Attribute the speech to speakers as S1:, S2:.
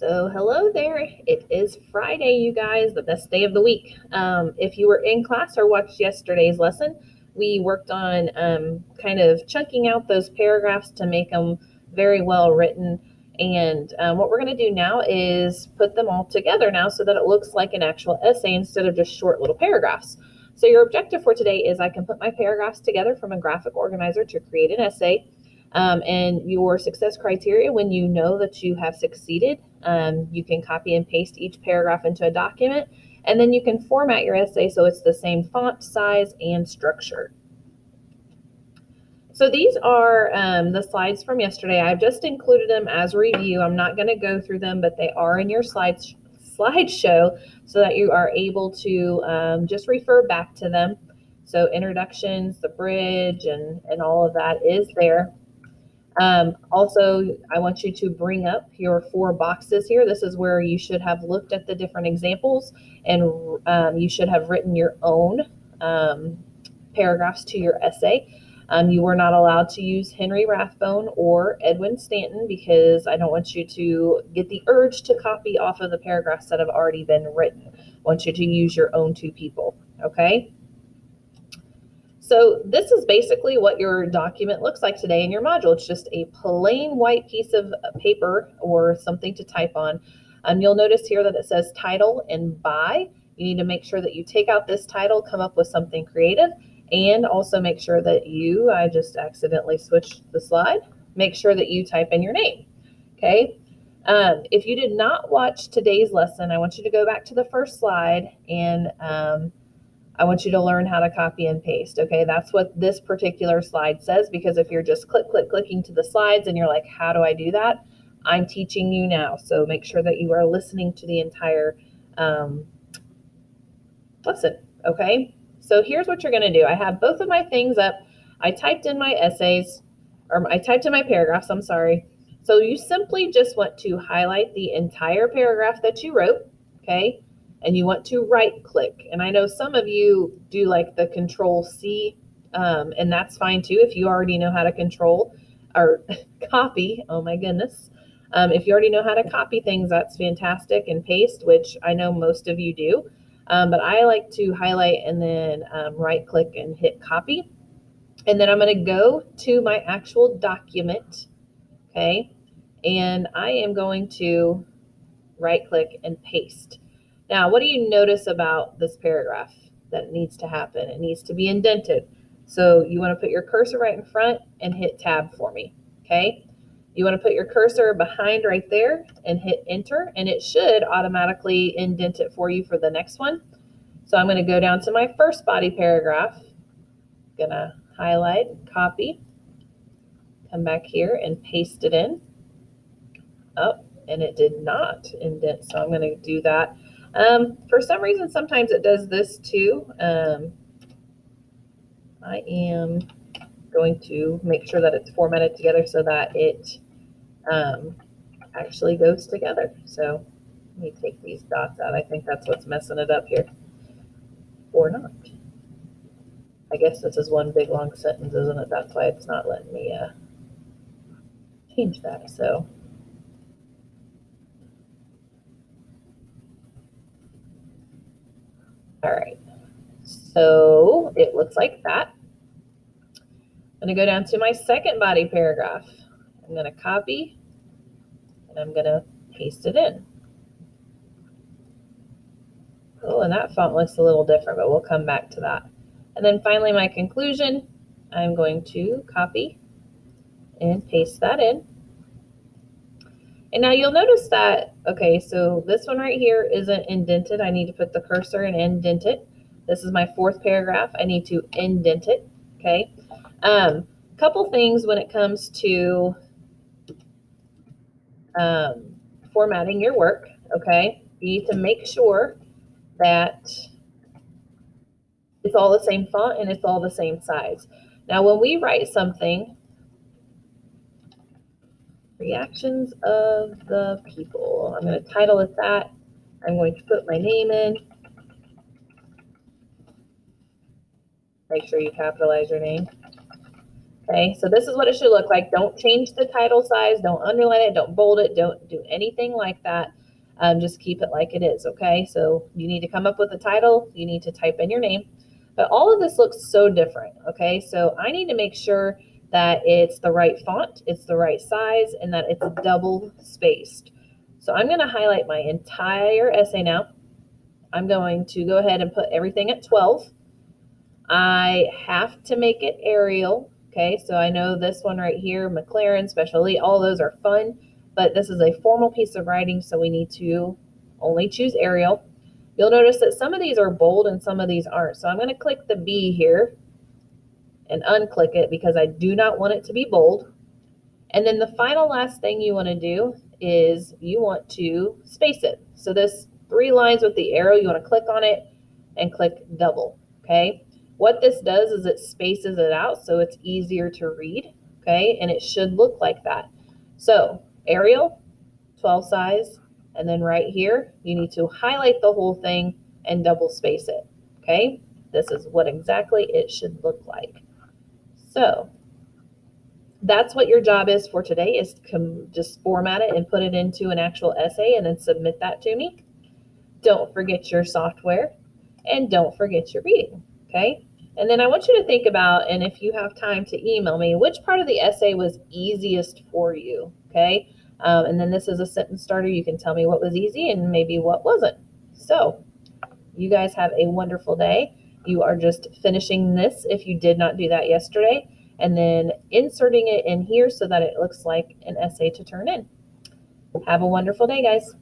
S1: So hello there. It is Friday, you guys, the best day of the week. If you were in class or watched yesterday's lesson, we worked on kind of chunking out those paragraphs to make them very well written. And what we're going to do now is put them all together now so that it looks like an actual essay instead of just short little paragraphs. So your objective for today is I can put my paragraphs together from a graphic organizer to create an essay. And your success criteria, when you know that you have succeeded, you can copy and paste each paragraph into a document, and then you can format your essay so it's the same font, size, and structure. So these are the slides from yesterday. I've just included them as a review. I'm not going to go through them, but they are in your slideshow so that you are able to just refer back to them. So introductions, the bridge, and all of that is there. Also, I want you to bring up your 4 boxes here. This is where you should have looked at the different examples, and you should have written your own paragraphs to your essay. You were not allowed to use Henry Rathbone or Edwin Stanton because I don't want you to get the urge to copy off of the paragraphs that have already been written. I want you to use your own 2 people, okay? So this is basically what your document looks like today in your module. It's just a plain white piece of paper or something to type on. You'll notice here that it says title and by. You need to make sure that you take out this title, come up with something creative, and also make sure that I just accidentally switched the slide, make sure that you type in your name, okay? If you did not watch today's lesson, I want you to go back to the first slide and I want you to learn how to copy and paste, okay? That's what this particular slide says, because if you're just clicking to the slides and you're like, how do I do that? I'm teaching you now, so make sure that you are listening to the entire lesson, okay? So here's what you're gonna do. I have both of my things up. I typed in my essays, or I typed in my paragraphs, I'm sorry. So you simply just want to highlight the entire paragraph that you wrote, okay? And you want to right click. And I know some of you do like the Control C, and that's fine too if you already know how to control or copy. Oh my goodness. If you already know how to copy things, that's fantastic, and paste, which I know most of you do. But I like to highlight and then right click and hit copy. And then I'm going to go to my actual document, okay? And I am going to right click and paste. Now, what do you notice about this paragraph that needs to happen? It needs to be indented. So you want to put your cursor right in front and hit tab for me, okay? You want to put your cursor behind right there and hit enter, and it should automatically indent it for you for the next one. So I'm going to go down to my first body paragraph. I'm going to highlight, copy, come back here and paste it in. Oh, and it did not indent, so I'm going to do that. For some reason, sometimes it does this too. I am going to make sure that it's formatted together so that it actually goes together. So let me take these dots out. I think that's what's messing it up here. Or not. I guess this is one big long sentence, isn't it? That's why it's not letting me change that. So all right, so it looks like that. I'm going to go down to my second body paragraph. I'm going to copy, and I'm going to paste it in. Oh, and that font looks a little different, but we'll come back to that. And then finally, my conclusion, I'm going to copy and paste that in. And now you'll notice that, okay, so this one right here isn't indented. I need to put the cursor and indent it. This is my 4th paragraph. I need to indent it, okay? Couple things when it comes to formatting your work, okay? You need to make sure that it's all the same font and it's all the same size. Now, when we write something, reactions of the people, I'm going to title it that. I'm going to put my name in. Make sure you capitalize your name. Okay, so this is what it should look like. Don't change the title size, don't underline it, don't bold it, don't do anything like that. Just keep it like it is, okay? So you need to come up with a title, you need to type in your name, but all of this looks so different, okay? So I need to make sure that it's the right font, it's the right size, and that it's double spaced. So I'm gonna highlight my entire essay now. I'm going to go ahead and put everything at 12. I have to make it Arial. Okay, so I know this one right here, McLaren, Special Elite, all those are fun, but this is a formal piece of writing, so we need to only choose Arial. You'll notice that some of these are bold and some of these aren't. So I'm going to click the B here and unclick it because I do not want it to be bold. And then the final last thing you want to do is you want to space it. So this 3 lines with the arrow, you want to click on it and click double, okay? What this does is it spaces it out so it's easier to read, okay? And it should look like that. So Arial, 12 size, and then right here, you need to highlight the whole thing and double space it, okay? This is what exactly it should look like. So that's what your job is for today, is to just format it and put it into an actual essay and then submit that to me. Don't forget your software and don't forget your reading, okay? And then I want you to think about, and if you have time to email me, which part of the essay was easiest for you, okay? And then this is a sentence starter. You can tell me what was easy and maybe what wasn't. So you guys have a wonderful day. You are just finishing this if you did not do that yesterday, and then inserting it in here so that it looks like an essay to turn in. Have a wonderful day, guys.